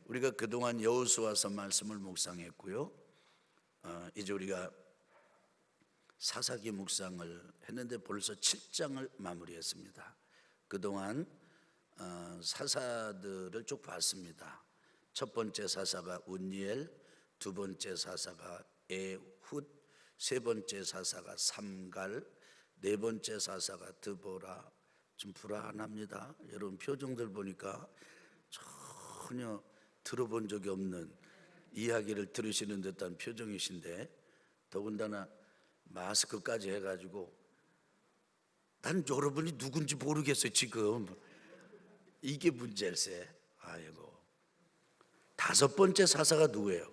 우리가 그동안 여호수아서 말씀을 묵상했고요. 이제 우리가 사사기 묵상을 했는데 벌써 7장을 마무리했습니다. 그동안 사사들을 쭉 봤습니다. 첫 번째 사사가 운니엘, 두 번째 사사가 에훗, 세 번째 사사가 삼갈, 네 번째 사사가 드보라. 좀 불안합니다. 여러분 표정들 보니까 전혀 들어본 적이 없는 이야기를 들으시는 듯한 표정이신데, 더군다나 마스크까지 해가지고 난 여러분이 누군지 모르겠어요. 지금 이게 문제일세. 아이고. 다섯 번째 사사가 누구예요?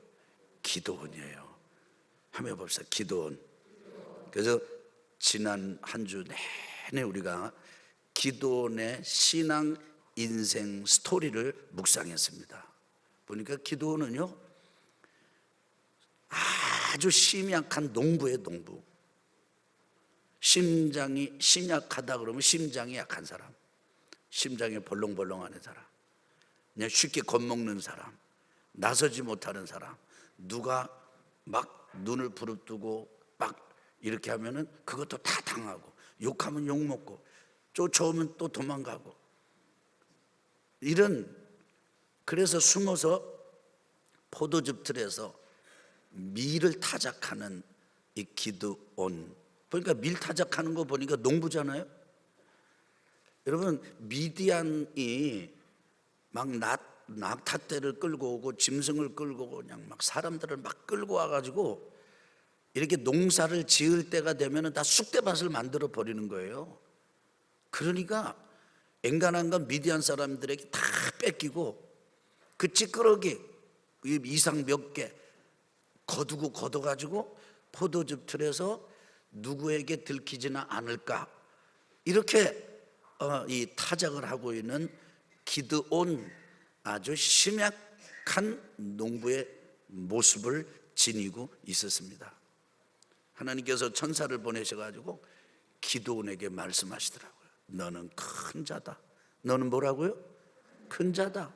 기드온이에요. 한번 봅시다. 기드온. 그래서 지난 한 주 내내 우리가 기드온의 신앙 인생 스토리를 묵상했습니다. 보니까 기드온은요, 아주 심약한 농부예요. 농부. 심장이 심약하다 그러면 심장이 약한 사람, 심장이 벌렁벌렁하는 사람, 그냥 쉽게 겁먹는 사람, 나서지 못하는 사람, 누가 막 눈을 부릅뜨고 막 이렇게 하면은 그것도 다 당하고, 욕하면 욕먹고, 쫓아오면 또 도망가고, 이런, 그래서 숨어서 포도즙 틀에서 밀을 타작하는 이 기드온. 그러니까 밀 타작하는 거 보니까 농부잖아요. 여러분, 미디안이 막 낙타떼를 끌고 오고 짐승을 끌고 오고 그냥 막 사람들을 막 끌고 와가지고 이렇게 농사를 지을 때가 되면 다 쑥대밭을 만들어 버리는 거예요. 그러니까 엔간한 건 미디안 사람들에게 다 뺏기고, 그 찌끄러기 이상 몇 개 거두고 걷어가지고 포도즙 틀에서 누구에게 들키지는 않을까, 이렇게 이 타작을 하고 있는 기드온, 아주 심약한 농부의 모습을 지니고 있었습니다. 하나님께서 천사를 보내셔가지고 기드온에게 말씀하시더라고요. 너는 큰 자다. 너는 뭐라고요? 큰 자다.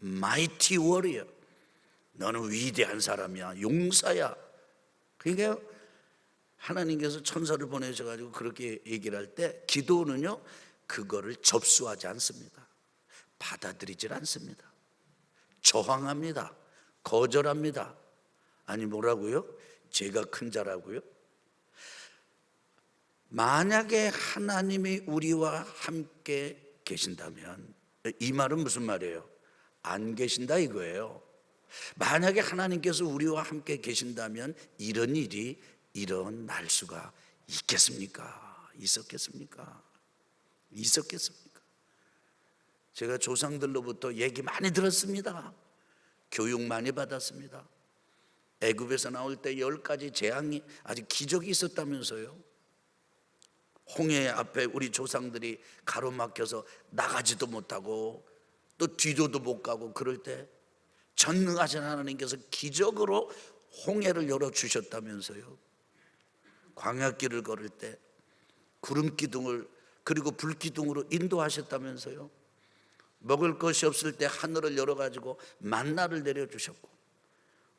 Mighty warrior. 너는 위대한 사람이야. 용사야. 그러니까 하나님께서 천사를 보내셔가지고 그렇게 얘기를 할 때 기드온은요, 그거를 접수하지 않습니다. 받아들이질 않습니다. 저항합니다. 거절합니다. 아니 뭐라고요? 제가 큰 자라고요? 만약에 하나님이 우리와 함께 계신다면, 이 말은 무슨 말이에요? 안 계신다 이거예요. 만약에 하나님께서 우리와 함께 계신다면 이런 일이 일어날 수가 있겠습니까? 있었겠습니까? 있었겠습니까? 제가 조상들로부터 얘기 많이 들었습니다. 교육 많이 받았습니다. 애굽에서 나올 때 10가지 재앙이, 아주 기적이 있었다면서요. 홍해 앞에 우리 조상들이 가로막혀서 나가지도 못하고 또 뒤로도 못 가고, 그럴 때 전능하신 하나님께서 기적으로 홍해를 열어주셨다면서요. 광야길을 걸을 때 구름기둥을 그리고 불기둥으로 인도하셨다면서요. 먹을 것이 없을 때 하늘을 열어가지고 만나를 내려주셨고,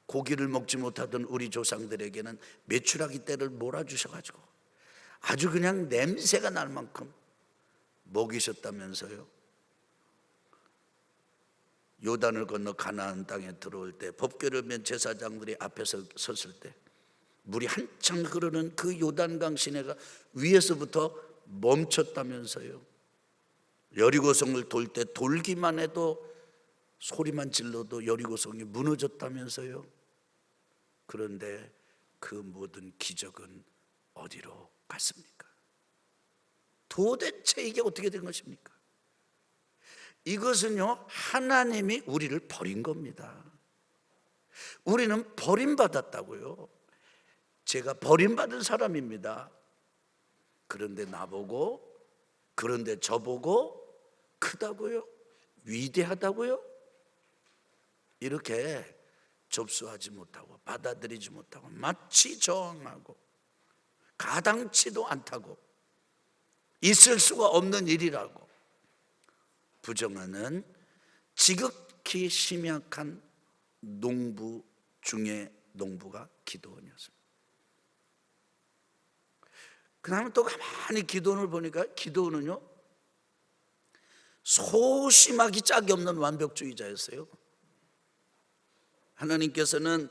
고기를 먹지 못하던 우리 조상들에게는 메추라기 떼를 몰아주셔가지고 아주 그냥 냄새가 날 만큼 먹이셨다면서요. 요단을 건너 가나안 땅에 들어올 때 법궤를 맨 제사장들이 앞에서 섰을 때 물이 한창 흐르는 그 요단강 시내가 위에서부터 멈췄다면서요. 여리고성을 돌 때 돌기만 해도, 소리만 질러도 여리고성이 무너졌다면서요. 그런데 그 모든 기적은 어디로 갔습니까? 도대체 이게 어떻게 된 것입니까? 이것은요, 하나님이 우리를 버린 겁니다. 우리는 버림받았다고요. 제가 버림받은 사람입니다. 그런데 나보고, 그런데 저보고 크다고요? 위대하다고요? 이렇게 접수하지 못하고 받아들이지 못하고 마치 저항하고 가당치도 않다고, 있을 수가 없는 일이라고 부정하는 지극히 극히 심약한 농부 중에 농부가 기드온이었습니다. 그 다음에 또 가만히 기드온을 보니까 기드온은요 소심하기 짝이 없는 완벽주의자였어요. 하나님께서는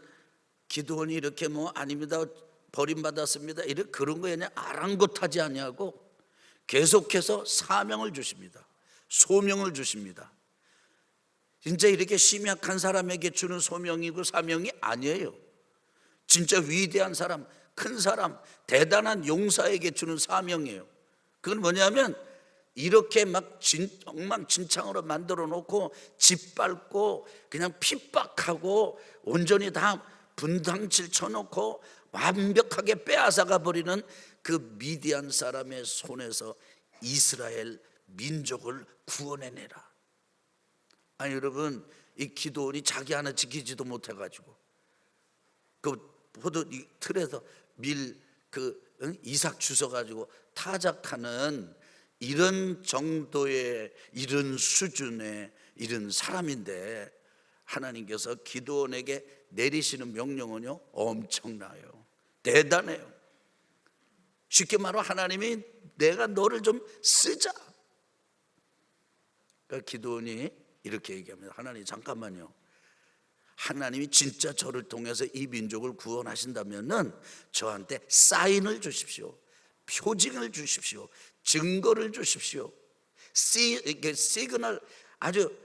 기드온이 이렇게 아닙니다, 버림받았습니다, 이렇게 그런 거 그냥 아랑곳하지 아니하고 계속해서 사명을 주십니다. 소명을 주십니다. 진짜 이렇게 심약한 사람에게 주는 소명이고 사명이 아니에요. 진짜 위대한 사람, 큰 사람, 대단한 용사에게 주는 사명이에요. 그건 뭐냐면 이렇게 막 엉망진창으로 만들어 놓고 짓밟고 그냥 핍박하고 온전히 다 분탕질 쳐놓고 완벽하게 빼앗아가 버리는 그 미디안 사람의 손에서 이스라엘 민족을 구원해내라. 아니 여러분, 이 기드온이 자기 하나 지키지도 못해가지고 그 포도 틀에서 이삭 주워가지고 타작하는 이런 정도의 이런 수준의 이런 사람인데 하나님께서 기드온에게 내리시는 명령은요 엄청나요. 대단해요. 쉽게 말하면 하나님이 내가 너를 좀 쓰자. 그러니까 기드온이 이렇게 얘기합니다. 하나님 잠깐만요. 하나님이 진짜 저를 통해서 이 민족을 구원하신다면은 저한테 사인을 주십시오. 표징을 주십시오. 증거를 주십시오. 시그널 아주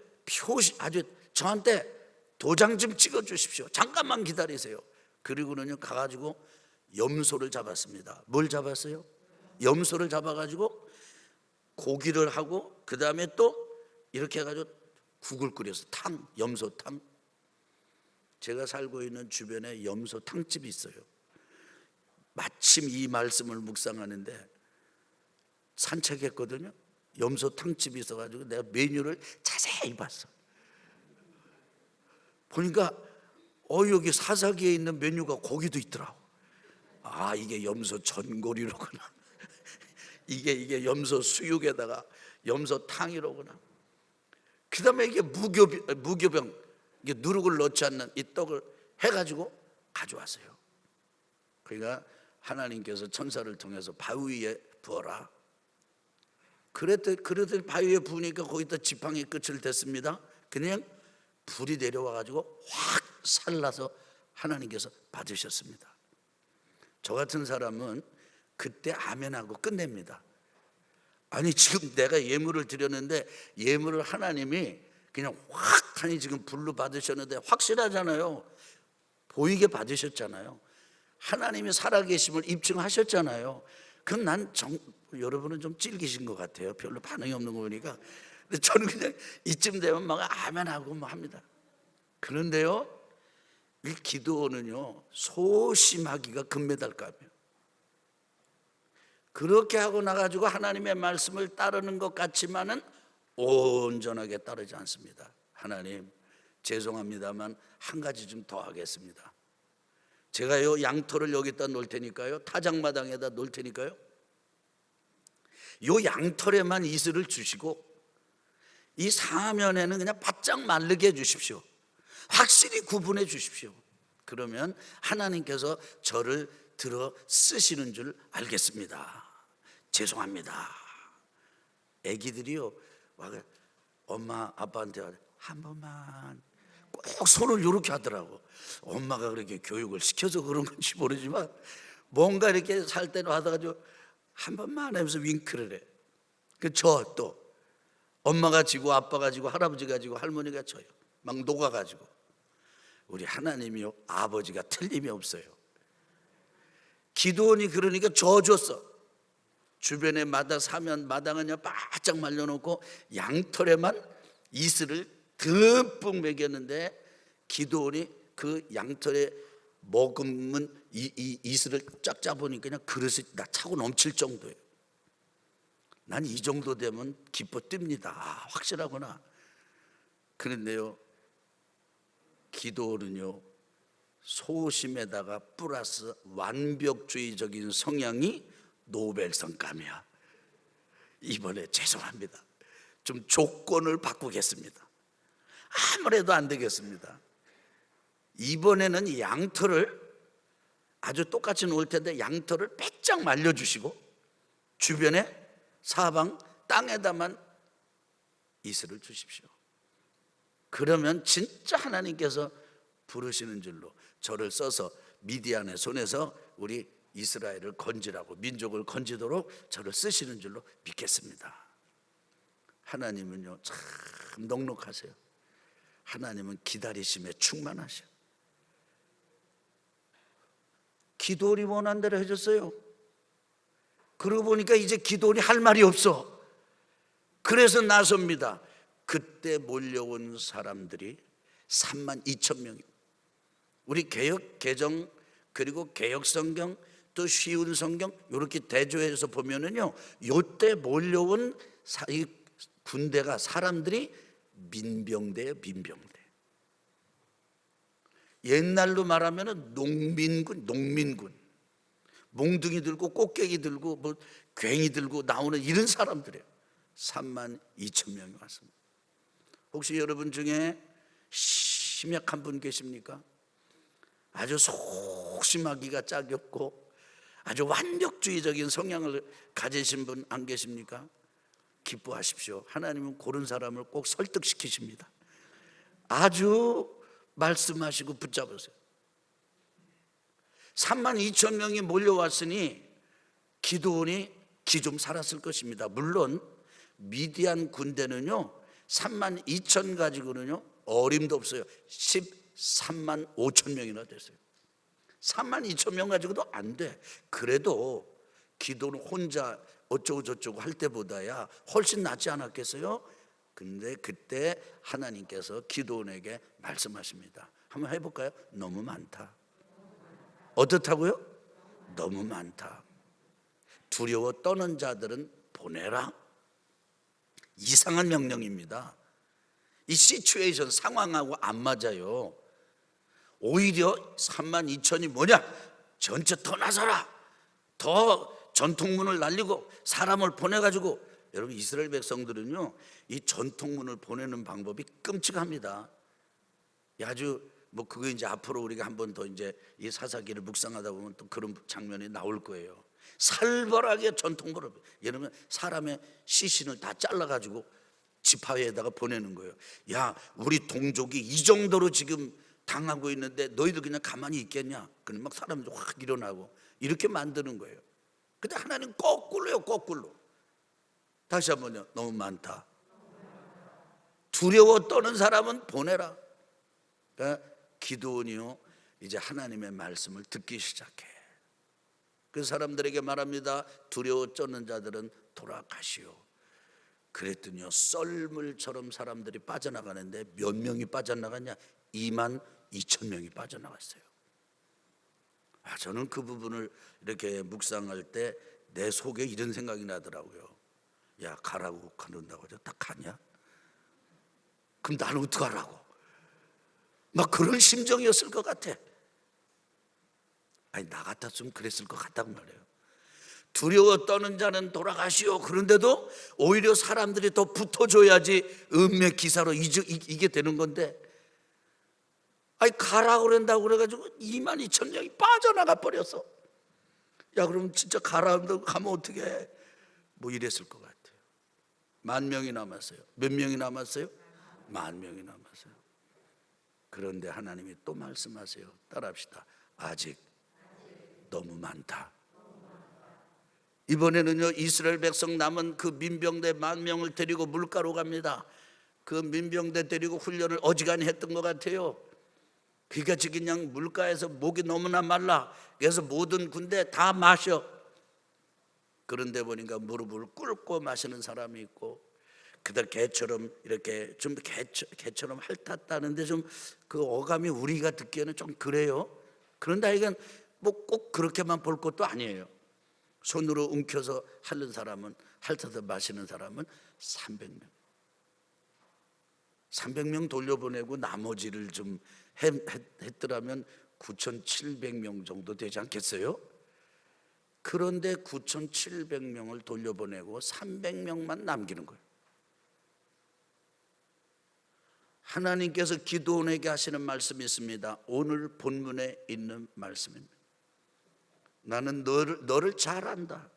저한테 도장 좀 찍어 주십시오. 잠깐만 기다리세요. 그리고는요 가가지고 염소를 잡았습니다. 뭘 잡았어요? 염소를 잡아가지고 고기를 하고 그 다음에 또 이렇게 해가지고 국을 끓여서 염소탕. 제가 살고 있는 주변에 염소탕집이 있어요. 마침 이 말씀을 묵상하는데 산책했거든요. 염소탕집이 있어가지고 내가 메뉴를 자세히 봤어. 보니까 여기 사사기에 있는 메뉴가 거기도 있더라고. 아, 이게 염소 전골이로구나. 이게 염소 수육에다가 염소탕이로구나. 그 다음에 이게 무교병, 이게 누룩을 넣지 않는 이 떡을 해가지고 가져왔어요. 그러니까 하나님께서 천사를 통해서 바위 위에 부어라. 그랬더니 바위 위에 부으니까 거기다 지팡이 끝을 댔습니다. 그냥 불이 내려와가지고 확 살라서 하나님께서 받으셨습니다. 저 같은 사람은 그때 아멘하고 끝냅니다. 아니 지금 내가 예물을 드렸는데 예물을 하나님이 그냥 확하니 지금 불로 받으셨는데 확실하잖아요. 보이게 받으셨잖아요. 하나님이 살아계심을 입증하셨잖아요. 그럼 여러분은 좀 찔기신 것 같아요. 별로 반응이 없는 거 보니까. 근데 저는 그냥 이쯤 되면 막 아멘하고 합니다. 그런데요, 이 기도는요 소심하기가 금메달감이에요. 그렇게 하고 나가지고 하나님의 말씀을 따르는 것 같지만은 온전하게 따르지 않습니다. 하나님 죄송합니다만 한 가지 좀 더 하겠습니다. 제가요 양털을 여기다 놓을 테니까요, 타작마당에다 놓을 테니까요, 요 양털에만 이슬을 주시고 이 사면에는 그냥 바짝 마르게 해주십시오. 확실히 구분해 주십시오. 그러면 하나님께서 저를 들어 쓰시는 줄 알겠습니다. 죄송합니다. 애기들이요 엄마 아빠한테 한 번만 꼭 손을 이렇게 하더라고. 엄마가 그렇게 교육을 시켜서 그런 건지 모르지만 뭔가 이렇게 살 때는 하다가 한 번만 하면서 윙크를 해. 저 또 엄마가 지고 아빠가 지고 할아버지가 지고 할머니가 져요. 막 녹아가지고. 우리 하나님이요 아버지가 틀림이 없어요. 기드온이 그러니까 져줬어. 주변에 마당은 바짝 말려놓고 양털에만 이슬을 듬뿍 먹였는데 기드온이 그 양털에 머금은 이 이슬을 쫙 짜보니까 그냥 그릇이 나 차고 넘칠 정도예요. 난 이 정도 되면 기뻐 뜁니다. 확실하구나. 그런데요 기드온은요 소심에다가 플러스 완벽주의적인 성향이 노벨성감이야. 이번에 죄송합니다, 좀 조건을 바꾸겠습니다. 아무래도 안 되겠습니다. 이번에는 양털을 아주 똑같이 놓을 텐데 양털을 빼짝 말려주시고 주변에 사방 땅에다만 이슬을 주십시오. 그러면 진짜 하나님께서 부르시는 줄로 저를 써서 미디안의 손에서 우리 이스라엘을 건지라고, 민족을 건지도록 저를 쓰시는 줄로 믿겠습니다. 하나님은요 참 넉넉하세요. 하나님은 기다리심에 충만하셔. 기도원이 원한 대로 해줬어요. 그러고 보니까 이제 기도원이 할 말이 없어. 그래서 나섭니다. 그때 몰려온 사람들이 32,000명이 우리 개역 개정 그리고 개역 성경 또 쉬운 성경 이렇게 대조해서 보면은요, 요때 몰려온 이 군대가 사람들이 민병대예요. 민병대. 옛날로 말하면은 농민군 몽둥이 들고 꽃게기 들고 뭐 괭이 들고 나오는 이런 사람들이에요. 32,000명이 왔습니다. 혹시 여러분 중에 심약한 분 계십니까? 아주 속심하기가 짝이 없고 아주 완벽주의적인 성향을 가지신 분 안 계십니까? 기뻐하십시오. 하나님은 그런 사람을 꼭 설득시키십니다. 아주 말씀하시고 붙잡으세요. 32,000명이 몰려왔으니 기드온이 기 좀 살았을 것입니다. 물론 미디안 군대는요 32,000 가지고는요 어림도 없어요. 13만 5천 명이나 됐어요. 32,000명 가지고도 안 돼. 그래도 기드온 혼자 어쩌고 저쩌고 할 때보다야 훨씬 낫지 않았겠어요? 근데 그때 하나님께서 기드온에게 말씀하십니다. 한번 해볼까요? 너무 많다. 어떻다고요? 너무 많다. 두려워 떠는 자들은 보내라. 이상한 명령입니다. 이 시츄에이션 상황하고 안 맞아요. 오히려 32,000이 뭐냐? 전체 더 나서라. 더 전통문을 날리고 사람을 보내가지고. 여러분 이스라엘 백성들은요 이 전통문을 보내는 방법이 끔찍합니다. 아주 뭐 그거 이제 앞으로 우리가 한 번 더 이제 이 사사기를 묵상하다 보면 또 그런 장면이 나올 거예요. 살벌하게 전통문을, 여러분 사람의 시신을 다 잘라가지고 지파회에다가 보내는 거예요. 야, 우리 동족이 이 정도로 지금 당하고 있는데 너희들 그냥 가만히 있겠냐? 그럼 막 사람들 확 일어나고 이렇게 만드는 거예요. 근데 하나님 거꾸로요, 거꾸로. 다시 한번요. 너무 많다. 두려워 떠는 사람은 보내라. 그러니까 기드온이요 이제 하나님의 말씀을 듣기 시작해. 그 사람들에게 말합니다. 두려워 떠는 자들은 돌아가시오. 그랬더니요 썰물처럼 사람들이 빠져나가는데 몇 명이 빠져나갔냐? 22,000명이 빠져나갔어요. 저는 그 부분을 이렇게 묵상할 때 내 속에 이런 생각이 나더라고요. 야, 가라고 그런다고 딱 가냐? 그럼 나는 어떡하라고? 막 그런 심정이었을 것 같아. 아니 나 같았으면 그랬을 것 같다고 말해요. 두려워 떠는 자는 돌아가시오. 그런데도 오히려 사람들이 더 붙어줘야지 음의 기사로 이게 되는 건데, 아니 가라고 그런다고 그래가지고 22,000명이 빠져나가 버렸어. 야, 그럼 진짜 가라고 가면 어떻게 해? 뭐 이랬을 것 같아요. 10,000명이 남았어요. 몇 명이 남았어요? 10,000명이 남았어요. 그런데 하나님이 또 말씀하세요. 따라합시다. 아직 너무 많다. 이번에는요 이스라엘 백성 남은 그 민병대 10,000명을 데리고 물가로 갑니다. 그 민병대 데리고 훈련을 어지간히 했던 것 같아요. 그러니까 지금 그냥 물가에서 목이 너무나 말라. 그래서 모든 군대 다 마셔. 그런데 보니까 무릎을 꿇고 마시는 사람이 있고, 그다 개처럼 이렇게 좀 개처럼 핥았다는데 좀 그 어감이 우리가 듣기에는 좀 그래요. 그런데 이건 뭐 꼭 그렇게만 볼 것도 아니에요. 손으로 움켜서 핥는 사람은, 핥아서 마시는 사람은 300명. 300명 돌려보내고 나머지를 좀 했더라면 9,700명 정도 되지 않겠어요? 그런데 9,700명을 돌려보내고 300명만 남기는 거예요. 하나님께서 기드온에게 하시는 말씀이 있습니다. 오늘 본문에 있는 말씀입니다. 나는 너를 잘 안다.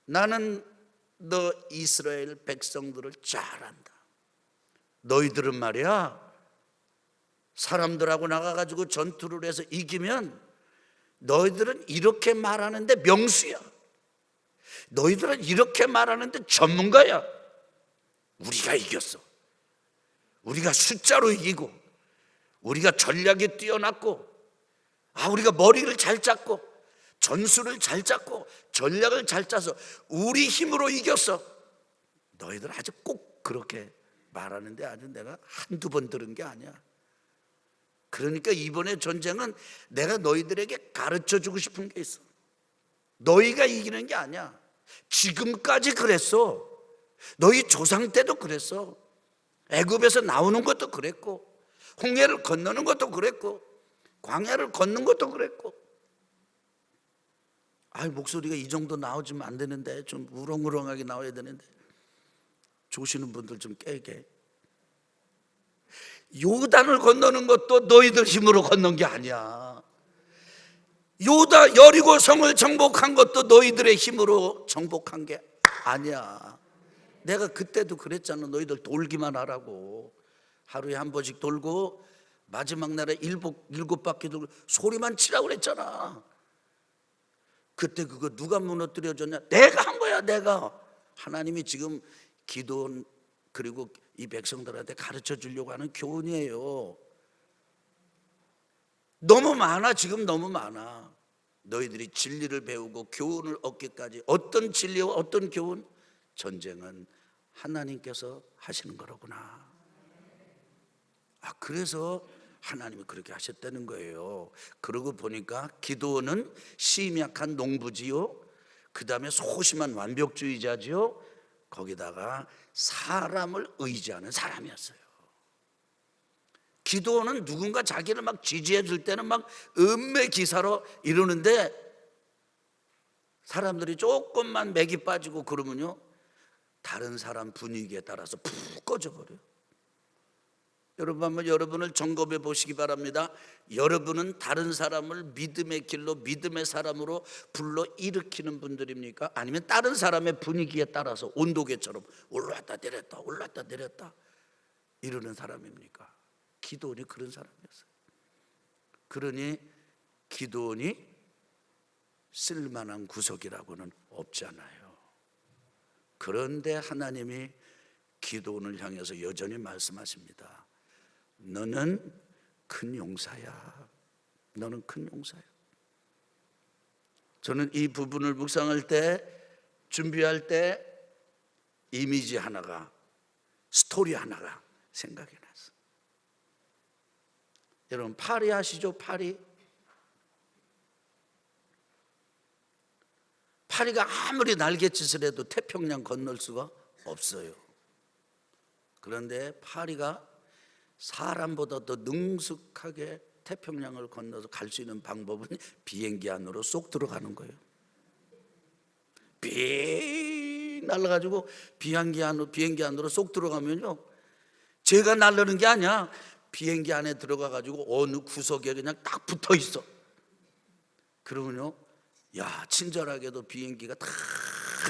나는 너 이스라엘 백성들을 잘 안다. 너희들은 말이야, 사람들하고 나가가지고 전투를 해서 이기면 너희들은 이렇게 말하는데 명수야. 너희들은 이렇게 말하는데 전문가야. 우리가 이겼어. 우리가 숫자로 이기고, 우리가 전략이 뛰어났고, 우리가 머리를 잘 짰고, 전술을 잘 짰고, 전략을 잘 짜서 우리 힘으로 이겼어. 너희들 아주 꼭 그렇게 말하는데 아주 내가 한두 번 들은 게 아니야. 그러니까 이번에 전쟁은 내가 너희들에게 가르쳐 주고 싶은 게 있어. 너희가 이기는 게 아니야. 지금까지 그랬어. 너희 조상 때도 그랬어. 애굽에서 나오는 것도 그랬고, 홍해를 건너는 것도 그랬고, 광야를 걷는 것도 그랬고. 목소리가 이 정도 나오지면 안 되는데, 좀 우렁우렁하게 나와야 되는데, 조시는 분들 좀 깨게. 요단을 건너는 것도 너희들 힘으로 건넌 게 아니야. 여리고 성을 정복한 것도 너희들의 힘으로 정복한 게 아니야. 내가 그때도 그랬잖아. 너희들 돌기만 하라고. 하루에 한 번씩 돌고 마지막 날에 일곱 바퀴 돌고 소리만 치라고 그랬잖아. 그때 그거 누가 무너뜨려줬냐? 내가 한 거야. 내가. 하나님이 지금 기도원 그리고 이 백성들한테 가르쳐 주려고 하는 교훈이에요. 너무 많아. 지금 너무 많아. 너희들이 진리를 배우고 교훈을 얻기까지. 어떤 진리와 어떤 교훈? 전쟁은 하나님께서 하시는 거로구나. 그래서 하나님이 그렇게 하셨다는 거예요. 그러고 보니까 기드온은 심약한 농부지요, 그 다음에 소심한 완벽주의자지요, 거기다가 사람을 의지하는 사람이었어요. 기드온은 누군가 자기를 막 지지해 줄 때는 막 음매기사로 이러는데, 사람들이 조금만 맥이 빠지고 그러면요, 다른 사람 분위기에 따라서 푹 꺼져버려요. 여러분 한번 여러분을 점검해 보시기 바랍니다. 여러분은 다른 사람을 믿음의 길로, 믿음의 사람으로 불러 일으키는 분들입니까? 아니면 다른 사람의 분위기에 따라서 온도계처럼 올랐다 내렸다 올랐다 내렸다 이러는 사람입니까? 기드온이 그런 사람이었어요. 그러니 기드온이 쓸만한 구석이라고는 없잖아요. 그런데 하나님이 기드온을 향해서 여전히 말씀하십니다. 너는 큰 용사야. 너는 큰 용사야. 저는 이 부분을 묵상할 때, 준비할 때 이미지 하나가, 스토리 하나가 생각이 났어. 여러분 파리 아시죠? 파리가 아무리 날갯짓을 해도 태평양 건널 수가 없어요. 그런데 파리가 사람보다 더 능숙하게 태평양을 건너서 갈 수 있는 방법은 비행기 안으로 쏙 들어가는 거예요. 빙 날아가지고 비행기 안으로 쏙 들어가면요, 제가 날르는 게 아니야. 비행기 안에 들어가가지고 어느 구석에 그냥 딱 붙어 있어. 그러면요, 친절하게도 비행기가 다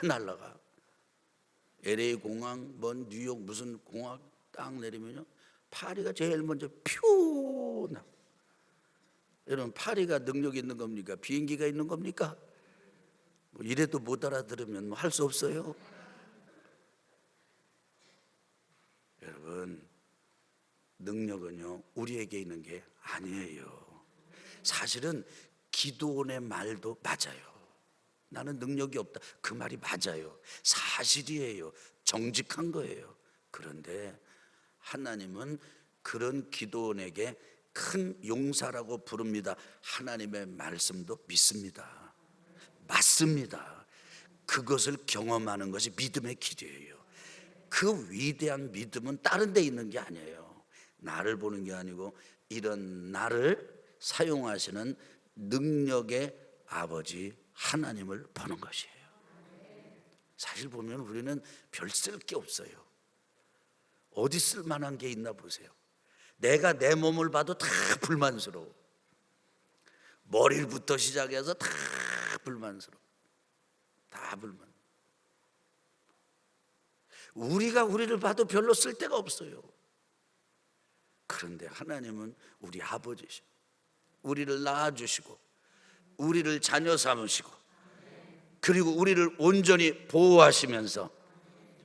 날아가. LA 공항, 뉴욕 무슨 공항 딱 내리면요, 파리가 제일 먼저 퓨 나. 여러분 파리가 능력이 있는 겁니까? 비행기가 있는 겁니까? 이래도 못 알아들으면 할 수 없어요. 여러분 능력은요 우리에게 있는 게 아니에요. 사실은 기드온의 말도 맞아요. 나는 능력이 없다, 그 말이 맞아요. 사실이에요. 정직한 거예요. 그런데 하나님은 그런 기드온에게 큰 용사라고 부릅니다. 하나님의 말씀도 믿습니다. 맞습니다. 그것을 경험하는 것이 믿음의 길이에요. 그 위대한 믿음은 다른 데 있는 게 아니에요. 나를 보는 게 아니고 이런 나를 사용하시는 능력의 아버지 하나님을 보는 것이에요. 사실 보면 우리는 별 쓸 게 없어요. 어디 쓸만한 게 있나 보세요. 내가 내 몸을 봐도 다 불만스러워. 머리부터 시작해서 다 불만스러워. 다 불만. 우리가 우리를 봐도 별로 쓸데가 없어요. 그런데 하나님은 우리 아버지시고 우리를 낳아주시고 우리를 자녀 삼으시고 그리고 우리를 온전히 보호하시면서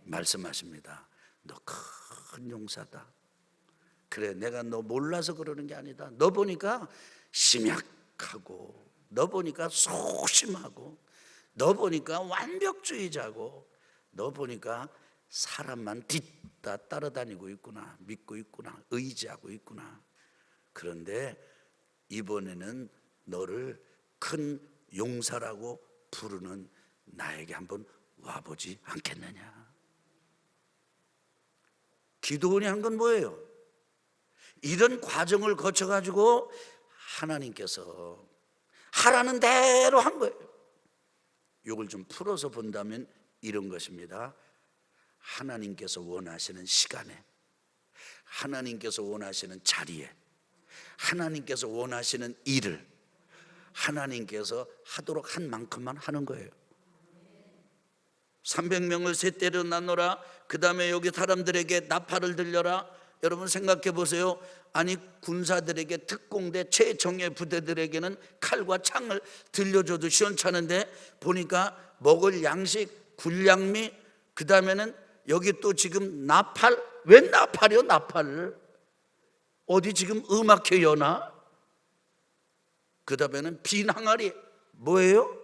말씀하십니다. 너 큰 용사다. 그래, 내가 너 몰라서 그러는 게 아니다. 너 보니까 심약하고 너 보니까 소심하고 너 보니까 완벽주의자고 너 보니까 사람만 뒤따 따라다니고 있구나. 믿고 있구나. 의지하고 있구나. 그런데 이번에는 너를 큰 용사라고 부르는 나에게 한번 와보지 않겠느냐. 기도원이 한 건 뭐예요? 이런 과정을 거쳐가지고 하나님께서 하라는 대로 한 거예요. 이걸 좀 풀어서 본다면 이런 것입니다. 하나님께서 원하시는 시간에, 하나님께서 원하시는 자리에, 하나님께서 원하시는 일을 하나님께서 하도록 한 만큼만 하는 거예요. 300명을 세 때로 나눠라. 그 다음에 여기 사람들에게 나팔을 들려라. 여러분 생각해 보세요. 아니 군사들에게, 특공대 최정예 부대들에게는 칼과 창을 들려줘도 시원찮은데 보니까 먹을 양식, 군량미, 그 다음에는 여기 또 지금 나팔. 웬 나팔이요? 나팔을 어디 지금 음악회 여나? 그 다음에는 빈 항아리. 뭐예요?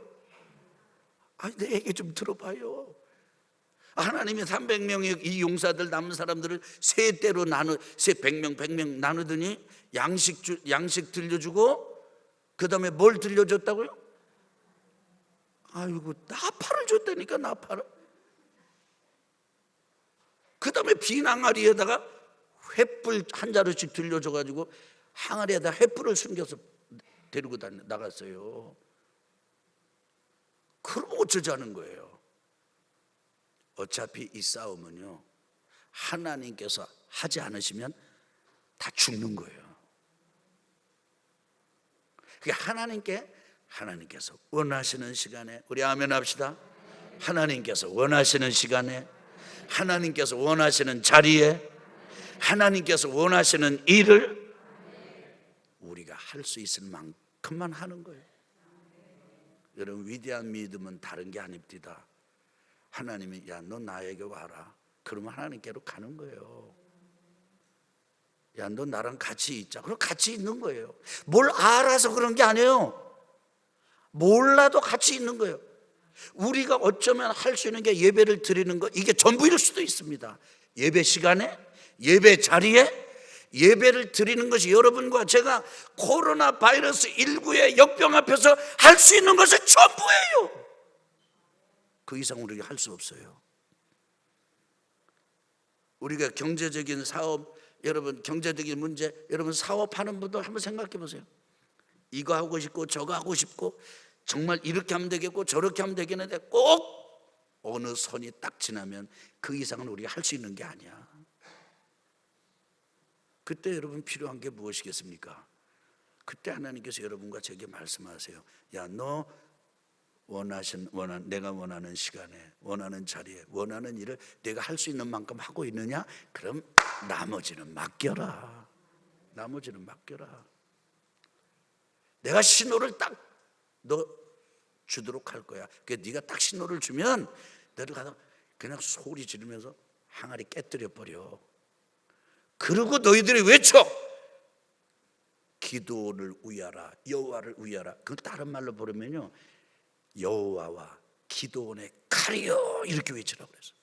아니 내 얘기 좀 들어봐요. 하나님이 300명의 이 용사들 남은 사람들을 세 대로 나누, 세 100명 나누더니 양식 들려주고 그 다음에 뭘 들려줬다고요? 아이고 나팔을 줬다니까. 나팔을. 그 다음에 빈 항아리에다가 횃불 한 자루씩 들려줘가지고 항아리에다 횃불을 숨겨서 데리고 나갔어요. 그럼 어쩌자는 거예요. 어차피 이 싸움은요, 하나님께서 하지 않으시면 다 죽는 거예요. 그게 하나님께서 원하시는 시간에, 우리 아멘 합시다. 하나님께서 원하시는 시간에, 하나님께서 원하시는 자리에, 하나님께서 원하시는 일을 우리가 할 수 있을 만큼만 하는 거예요. 여러분 위대한 믿음은 다른 게 아닙니다. 하나님이 야 너 나에게 와라. 그러면 하나님께로 가는 거예요. 야 너 나랑 같이 있자. 그럼 같이 있는 거예요. 뭘 알아서 그런 게 아니에요. 몰라도 같이 있는 거예요. 우리가 어쩌면 할 수 있는 게 예배를 드리는 거, 이게 전부일 수도 있습니다. 예배 시간에, 예배 자리에 예배를 드리는 것이 여러분과 제가 코로나 바이러스 19의 역병 앞에서 할 수 있는 것은 전부예요. 그 이상 우리가 할 수 없어요. 우리가 경제적인 사업, 여러분 경제적인 문제, 여러분 사업하는 분들 한번 생각해 보세요. 이거 하고 싶고 저거 하고 싶고 정말 이렇게 하면 되겠고 저렇게 하면 되겠는데 꼭 어느 선이 딱 지나면 그 이상은 우리가 할 수 있는 게 아니야. 그때 여러분 필요한 게 무엇이겠습니까? 그때 하나님께서 여러분과 제게 말씀하세요. 야 너 내가 원하는 시간에, 원하는 자리에, 원하는 일을 내가 할 수 있는 만큼 하고 있느냐? 그럼 나머지는 맡겨라. 나머지는 맡겨라. 내가 신호를 딱 너 주도록 할 거야. 그 네가 딱 신호를 주면 너를 가서 그냥 소리 지르면서 항아리 깨뜨려 버려. 그리고 너희들이 외쳐. 기도를 위하라, 여호와를 위하라. 그 다른 말로 부르면요, 여호와와 기도원의 칼이요, 이렇게 외치라고 그랬어요.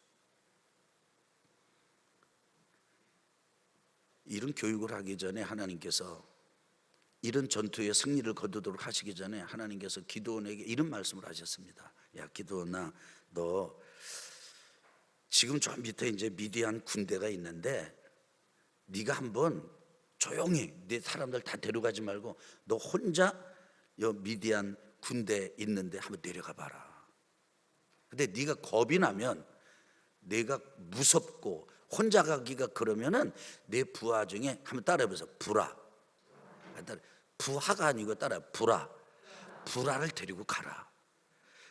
이런 교육을 하기 전에 하나님께서 이런 전투의 승리를 거두도록 하시기 전에 하나님께서 기도원에게 이런 말씀을 하셨습니다. 야 기도원아, 너 지금 저 밑에 이제 미디안 군대가 있는데 네가 한번 조용히, 네 사람들 다 데려가지 말고 너 혼자 요 미디안 군대 있는데 한번 내려가 봐라. 근데 네가 겁이 나면, 네가 무섭고 혼자 가기가 그러면은 내 부하 중에 한번 따라해보세요. 부하가 아니고 따라 불화를 데리고 가라.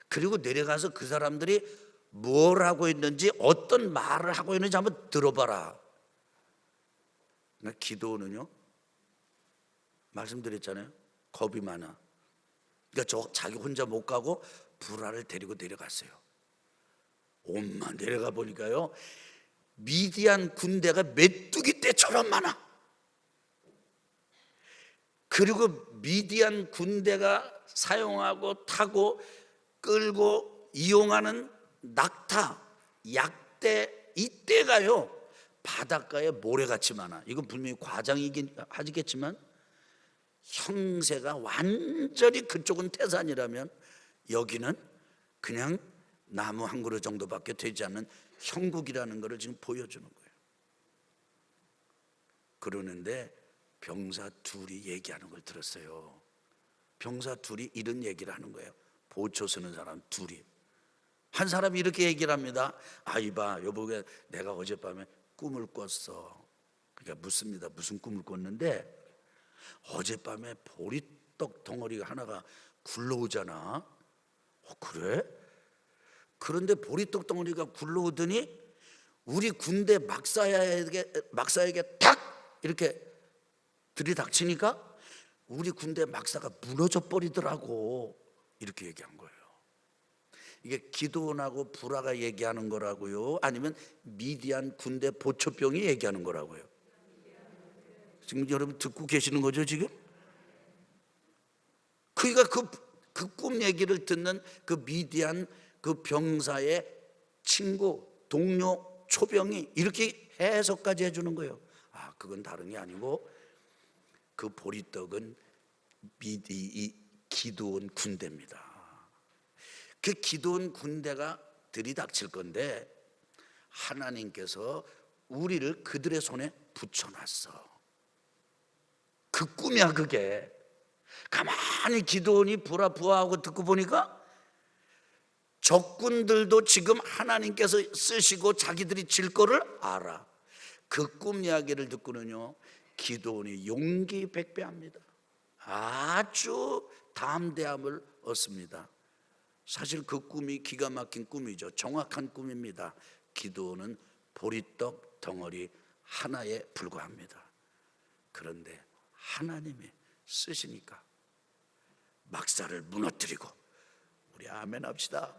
그리고 내려가서 그 사람들이 뭘 하고 있는지, 어떤 말을 하고 있는지 한번 들어봐라. 그러니까 기도는요, 말씀드렸잖아요, 겁이 많아. 그러니까 자기 혼자 못 가고 불화를 데리고 내려갔어요. 온만 내려가 보니까요, 미디안 군대가 메뚜기 떼처럼 많아. 그리고 미디안 군대가 사용하고 타고 끌고 이용하는 낙타, 약대, 이때가요 바닷가에 모래같이 많아. 이건 분명히 과장이긴 하겠지만 형세가 완전히, 그쪽은 태산이라면 여기는 그냥 나무 한 그루 정도밖에 되지 않는 형국이라는 것을 지금 보여주는 거예요. 그러는데 병사 둘이 얘기하는 걸 들었어요. 병사 둘이 이런 얘기를 하는 거예요. 보초 서는 사람 둘이. 한 사람이 이렇게 얘기를 합니다. 이봐, 여보게, 내가 어젯밤에 꿈을 꿨어. 그러니까 묻습니다. 무슨 꿈을 꿨는데, 어젯밤에 보리떡 덩어리가 하나가 굴러오잖아. 그래? 그런데 보리떡 덩어리가 굴러오더니 우리 군대 막사에게 탁 이렇게 들이닥치니까 우리 군대 막사가 무너져 버리더라고. 이렇게 얘기한 거예요. 이게 기드온하고 불화가 얘기하는 거라고요, 아니면 미디안 군대 보초병이 얘기하는 거라고요? 지금 여러분 듣고 계시는 거죠 지금? 그러니까 그 꿈 얘기를 듣는 그 미디안 그 병사의 친구, 동료, 초병이 이렇게 해석까지 해주는 거예요. 그건 다른 게 아니고 그 보리떡은 이 기드온 군대입니다. 그 기드온 군대가 들이닥칠 건데 하나님께서 우리를 그들의 손에 붙여놨어. 그 꿈이야 그게. 가만히 기드온이 부하고 듣고 보니까 적군들도 지금 하나님께서 쓰시고 자기들이 질 거를 알아. 그 꿈 이야기를 듣고는요, 기드온이 용기 백배합니다. 아주 담대함을 얻습니다. 사실 그 꿈이 기가 막힌 꿈이죠. 정확한 꿈입니다. 기드온은 보리떡 덩어리 하나에 불과합니다. 그런데 하나님이 쓰시니까 막사를 무너뜨리고, 우리 아멘 합시다.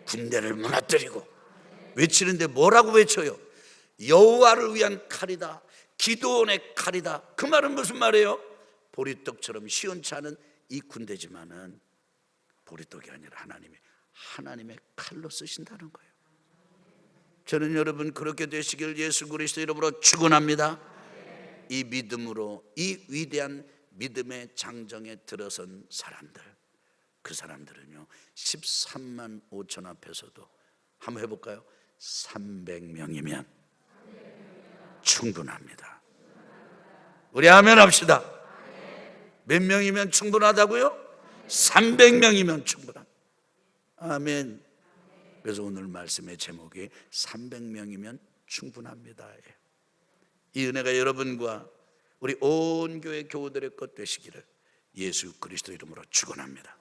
군대를 무너뜨리고 외치는데 뭐라고 외쳐요? 여호와를 위한 칼이다, 기드온의 칼이다. 그 말은 무슨 말이에요? 보리떡처럼 시원치 않은 이 군대지만은 보리떡이 아니라 하나님의 칼로 쓰신다는 거예요. 저는 여러분 그렇게 되시길 예수 그리스도 이름으로 축원합니다. 이 믿음으로, 이 위대한 믿음의 장정에 들어선 사람들, 그 사람들은요 13만 5천 앞에서도 한번 해볼까요? 300명이면 충분합니다. 우리 아멘 합시다. 몇 명이면 충분하다고요? 300명이면 충분합니다. 아멘. 그래서 오늘 말씀의 제목이 300명이면 충분합니다. 이 은혜가 여러분과 우리 온 교회 교우들의 것 되시기를 예수 그리스도 이름으로 축원합니다.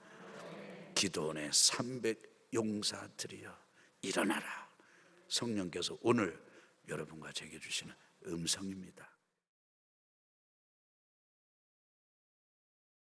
기드온의 300 용사들이여 일어나라. 성령께서 오늘 여러분과 제게 주시는 음성입니다.